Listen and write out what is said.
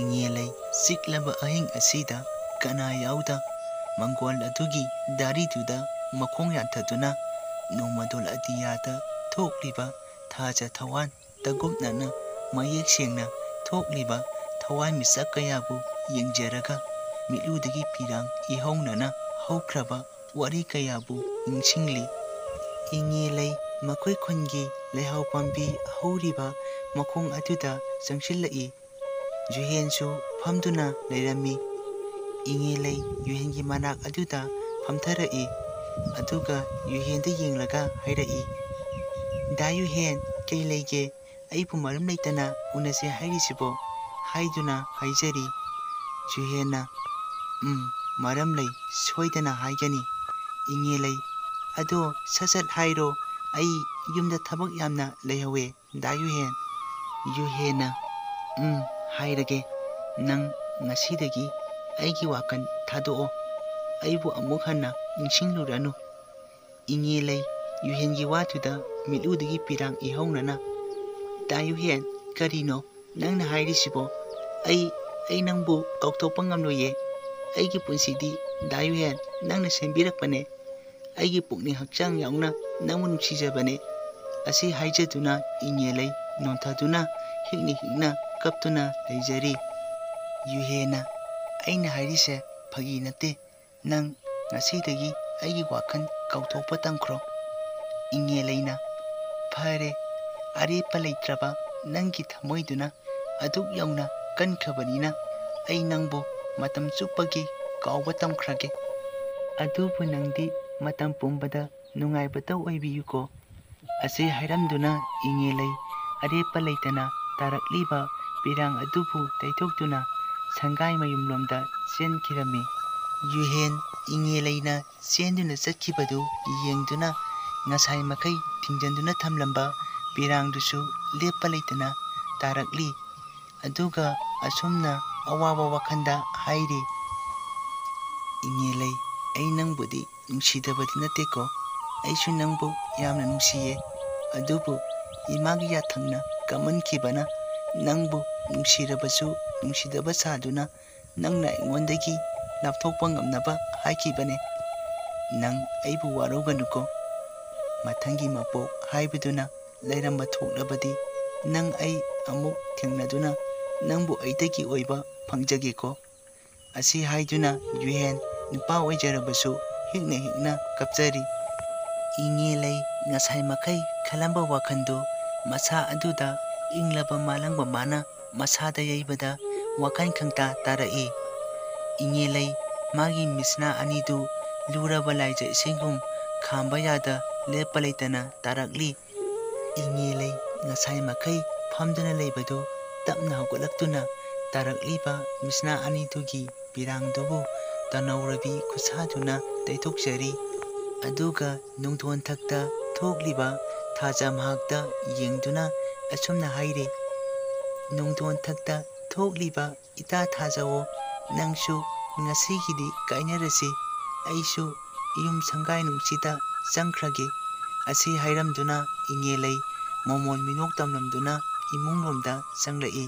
ꯏꯉꯦꯂꯩ ꯆꯤꯛꯂꯕ ꯑꯍꯤꯡ ꯑꯁꯤꯗ ꯀꯅꯥ ꯌꯥꯎꯗ ꯃꯪꯒꯣꯜ ꯑꯗꯨꯒꯤ ꯗꯥꯔꯤꯗꯨꯗ ꯃꯈꯣꯡ ꯌꯥꯟꯊꯗꯨꯅ ꯅꯣꯡꯃꯗꯣꯜ ꯑꯇꯤꯌꯥꯗ ꯊꯣꯛꯂꯤꯕ ꯊꯥꯖ ꯊꯋꯥꯟ ꯇꯒꯨꯞꯅꯅ ꯃꯌꯦꯛ ꯁꯦꯡꯅ ꯊꯣꯛꯂꯤꯕ ꯊꯋꯥꯟꯃꯤꯆꯥꯛ ꯀꯌꯥꯕꯨ ꯌꯦꯡꯖꯔꯒ ꯃꯤꯠꯂꯨꯗꯒꯤ ꯄꯤꯔꯥꯡ ꯏꯍꯧꯅꯅ ꯍꯧꯈ꯭ꯔꯕ ꯋꯥꯔꯤ ꯀꯌꯥꯕꯨ ꯅꯤꯡꯁꯤꯡꯂꯤ꯫ ꯏꯉꯦꯂꯩ ꯃꯈꯣꯏ ꯈꯨꯟꯒꯤ ꯂꯩꯍꯥꯎ ꯄꯥꯝꯕꯤ ꯍꯧꯔꯤꯕ ꯃꯈꯣꯡ ꯑꯗꯨꯗ ꯆꯪꯁꯤꯜꯂꯛꯏ꯫ ꯌꯨꯍꯦꯟꯁꯨ ꯐꯝꯗꯨꯅ ꯂꯩꯔꯝꯃꯤ꯫ ꯏꯉꯦꯂꯩ ꯌꯨꯍꯦꯟꯒꯤ ꯃꯅꯥꯛ ꯑꯗꯨꯗ ꯐꯝꯊꯔꯛꯏ꯫ ꯑꯗꯨꯒ ꯌꯨꯍꯦꯟꯗ ꯌꯦꯡꯂꯒ ꯍꯥꯏꯔꯛꯏ, "ꯗꯥ ꯌꯨꯍꯦꯟ, ꯀꯩ ꯂꯩꯒꯦ? ꯑꯩꯕꯨ ꯃꯔꯝ ꯂꯩꯇꯅ ꯎꯅꯁꯦ ꯍꯥꯏꯔꯤꯁꯤꯕꯣ?" ꯍꯥꯏꯗꯨꯅ ꯍꯥꯏꯖꯔꯤ꯫ ꯌꯨꯍꯦꯟꯅ ꯃꯔꯝ ꯂꯩ, ꯁꯣꯏꯗꯅ ꯍꯥꯏꯒꯅꯤ꯫ ꯏꯉꯦꯂꯩ, "ꯑꯗꯣ ꯁꯠ-ꯁꯠ ꯍꯥꯏꯔꯣ, ꯑꯩ ꯌꯨꯝꯗ ꯊꯕꯛ ꯌꯥꯝꯅ ꯂꯩꯍꯧꯋꯦ ꯗꯥ ꯌꯨꯍꯦꯟ." ꯌꯨꯍꯦꯟꯅ ꯍꯥꯏꯔꯒꯦ, ꯅꯪ ꯉꯁꯤꯗꯒꯤ ꯑꯩꯒꯤ ꯋꯥꯈꯜ ꯊꯥꯗꯣꯛꯑꯣ, ꯑꯩꯕꯨ ꯑꯃꯨꯛ ꯍꯟꯅ ꯅꯤꯡꯁꯤꯡꯂꯨꯔꯅꯨ꯫ ꯏꯉꯦꯂꯩ ꯌꯨꯍꯦꯟꯒꯤ ꯋꯥꯗꯨꯗ ꯃꯤꯠꯂꯨꯗꯒꯤ ꯄꯤꯔꯥꯡ ꯏꯍꯧꯅꯅ, "ꯗꯥ ꯌꯨꯍꯦꯟ, ꯀꯔꯤꯅꯣ ꯅꯪꯅ ꯍꯥꯏꯔꯤꯁꯤꯕꯣ? ꯑꯩ ꯅꯪꯕꯨ ꯀꯥꯎꯊꯣꯛꯄ ꯉꯝꯂꯣꯏꯌꯦ꯫ ꯑꯩꯒꯤ ꯄꯨꯟꯁꯤꯗꯤ ꯗꯥ ꯌꯨꯍꯦꯟ ꯅꯪꯅ ꯁꯦꯝꯕꯤꯔꯛꯄꯅꯦ꯫ ꯑꯩꯒꯤ ꯄꯨꯛꯅꯤꯡ ꯍꯛꯆꯥꯡ ꯌꯥꯎꯅ ꯅꯪꯕꯨ ꯅꯨꯡꯁꯤꯖꯕꯅꯦ." ꯑꯁꯤ ꯍꯥꯏꯖꯗꯨꯅ ꯏꯉꯦꯂꯩ ꯅꯣꯟꯊꯗꯨꯅ ꯍꯤꯛꯅ ꯍꯤꯛꯅ ꯀꯞꯇꯨꯅ ꯂꯩꯖꯔꯤ꯫ ꯌꯨꯍꯦꯟꯅ, "ꯑꯩꯅ ꯍꯥꯏꯔꯤꯁꯦ ꯐꯥꯒꯤ ꯅꯠꯇꯦ, ꯅꯪ ꯉꯁꯤꯗꯒꯤ ꯑꯩꯒꯤ ꯋꯥꯈꯜ ꯀꯥꯎꯊꯣꯛꯄ ꯇꯝꯈ꯭ꯔꯣ." ꯏꯉꯦꯂꯩꯅ, "ꯐꯔꯦ, ꯑꯔꯦꯞꯄ ꯂꯩꯇ꯭ꯔꯕ ꯅꯪꯒꯤ ꯊꯃꯣꯏꯗꯨꯅ ꯑꯗꯨꯛ ꯌꯧꯅ ꯀꯟꯈ꯭ꯔꯕꯅꯤꯅ ꯑꯩ ꯅꯪꯕꯨ ꯃꯇꯝ ꯆꯨꯞꯄꯒꯤ ꯀꯥꯎꯕ ꯇꯝꯈ꯭ꯔꯒꯦ. ꯑꯗꯨꯕꯨ ꯅꯪꯗꯤ ꯃꯇꯝ ꯄꯨꯝꯕꯗ ꯅꯨꯡꯉꯥꯏꯕꯇ ꯑꯣꯏꯕꯤꯌꯨꯀꯣ." ꯑꯁꯤ ꯍꯥꯏꯔꯝꯗꯨꯅ ꯏꯉꯦꯂꯩ ꯑꯔꯦꯞꯄ ꯂꯩꯇꯅ ꯇꯥꯔꯛꯂꯤꯕ ꯄꯤꯔꯥꯡ ꯑꯗꯨꯕꯨ ꯇꯩꯊꯣꯛꯇꯨꯅ ꯁꯪꯒꯥꯏ ꯃꯌꯨꯝꯂꯣꯝꯗ ꯆꯦꯟꯈꯤꯔꯝꯃꯤ꯫ ꯌꯨꯍꯦꯟ ꯏꯉꯦꯂꯩꯅ ꯆꯦꯟꯗꯨꯅ ꯆꯠꯈꯤꯕꯗꯨ ꯌꯦꯡꯗꯨꯅ ꯉꯁꯥꯏ ꯃꯈꯩ ꯊꯤꯡꯖꯤꯟꯗꯨꯅ ꯊꯝꯂꯝꯕ ꯄꯤꯔꯥꯡꯗꯨꯁꯨ ꯂꯦꯞꯄ ꯂꯩꯇꯅ ꯇꯥꯔꯛꯂꯤ꯫ ꯑꯗꯨꯒ ꯑꯁꯨꯝꯅ ꯑꯋꯥꯕ ꯋꯥꯈꯜꯗ ꯍꯥꯏꯔꯤ, "ꯏꯉꯦꯂꯩ, ꯑꯩ ꯅꯪꯕꯨꯗꯤ ꯅꯨꯡꯁꯤꯗꯕꯗꯤ ꯅꯠꯇꯦꯀꯣ, ꯑꯩꯁꯨ ꯅꯪꯕꯨ ꯌꯥꯝꯅ ꯅꯨꯡꯁꯤꯌꯦ꯫ ꯑꯗꯨꯕꯨ ꯏꯃꯥꯒꯤ ꯌꯥꯊꯪꯅ ꯀꯝꯃꯟꯈꯤꯕꯅ ꯅꯪꯕꯨ ꯅꯨꯡꯁꯤꯔꯕꯁꯨ ꯅꯨꯡꯁꯤꯗꯕ ꯁꯥꯗꯨꯅ ꯅꯪꯅ ꯑꯩꯉꯣꯟꯗꯒꯤ ꯂꯥꯞꯊꯣꯛꯄ ꯉꯝꯅꯕ ꯍꯥꯏꯈꯤꯕꯅꯦ꯫ ꯅꯪ ꯑꯩꯕꯨ ꯋꯥꯔꯧꯒꯅꯨꯀꯣ. ꯃꯊꯪꯒꯤ ꯃꯄꯣꯛ ꯍꯥꯏꯕꯗꯨꯅ ꯂꯩꯔꯝꯕ ꯊꯣꯛꯂꯕꯗꯤ ꯅꯪ ꯑꯩ ꯑꯃꯨꯛ ꯊꯦꯡꯅꯗꯨꯅ ꯅꯪꯕꯨ ꯑꯩꯇꯒꯤ ꯑꯣꯏꯕ ꯐꯪꯖꯒꯦꯀꯣ." ꯑꯁꯤ ꯍꯥꯏꯗꯨꯅ ꯌꯨꯍꯦꯟ ꯅꯨꯄꯥ ꯑꯣꯏꯖꯔꯕꯁꯨ ꯍꯤꯛꯅ ꯍꯤꯛꯅ ꯀꯞꯆꯔꯤ꯫ ꯏꯉꯦꯂꯩ ꯉꯁꯥꯏ ꯃꯈꯩ ꯈꯜꯂꯝꯕ ꯋꯥꯈꯜꯗꯨ ꯃꯁꯥ ꯑꯗꯨꯗ ꯏꯪꯂꯕ ꯃꯥꯂꯪꯕ ꯃꯥꯅ ꯃꯁꯥꯗ ꯌꯩꯕꯗ ꯋꯥꯈꯜ ꯈꯪꯇꯥ ꯇꯥꯔꯛꯏ꯫ ꯏꯉꯦꯂꯩ ꯃꯥꯒꯤ ꯃꯤꯠꯁꯅꯥ ꯑꯅꯤꯗꯨ ꯂꯨꯔꯕ ꯂꯥꯏꯖ ꯏꯁꯤꯡꯒꯨꯝ ꯈꯥꯝꯕ ꯌꯥꯗ ꯂꯦꯞꯄ ꯂꯩꯇꯅ ꯇꯥꯔꯛꯂꯤ꯫ ꯏꯉꯦꯂꯩ ꯉꯁꯥꯏ ꯃꯈꯩ ꯐꯝꯗꯨꯅ ꯂꯩꯕꯗꯨ ꯇꯞꯅ ꯍꯧꯒꯠꯂꯛꯇꯨꯅ ꯇꯥꯔꯛꯂꯤꯕ ꯃꯤꯠꯁꯅꯥ ꯑꯅꯤꯗꯨꯒꯤ ꯄꯤꯔꯥꯡꯗꯨꯕꯨ ꯇꯅꯧꯔꯕꯤ ꯈꯨꯠꯁꯥꯗꯨꯅ ꯇꯩꯊꯣꯛꯆꯔꯤ꯫ ꯑꯗꯨꯒ ꯅꯨꯡꯊꯣꯟꯊꯛꯇ ꯊꯣꯛꯂꯤꯕ ꯊꯥꯖ ꯃꯍꯥꯛꯇ ꯌꯦꯡꯗꯨꯅ ꯑꯁꯨꯝꯅ ꯍꯥꯏꯔꯤ, "ꯅꯨꯡꯊꯣꯟꯊꯛꯇ ꯊꯣꯛꯂꯤꯕ ꯏꯇꯥ ꯊꯥꯖꯋꯣ, ꯅꯪꯁꯨ ꯉꯁꯤꯒꯤꯗꯤ ꯀꯥꯏꯅꯔꯁꯤ, ꯑꯩꯁꯨ ꯌꯨꯝ ꯁꯪꯒꯥꯏ ꯅꯨꯡꯁꯤꯗ ꯆꯪꯈ꯭ꯔꯒꯦ." ꯑꯁꯤ ꯍꯥꯏꯔꯝꯗꯨꯅ ꯏꯉꯦꯂꯩ ꯃꯣꯃꯣꯟ ꯃꯤꯅꯣꯛ ꯇꯝꯂꯝꯗꯨꯅ ꯏꯃꯨꯡꯂꯣꯝꯗ ꯆꯪꯂꯛꯏ꯫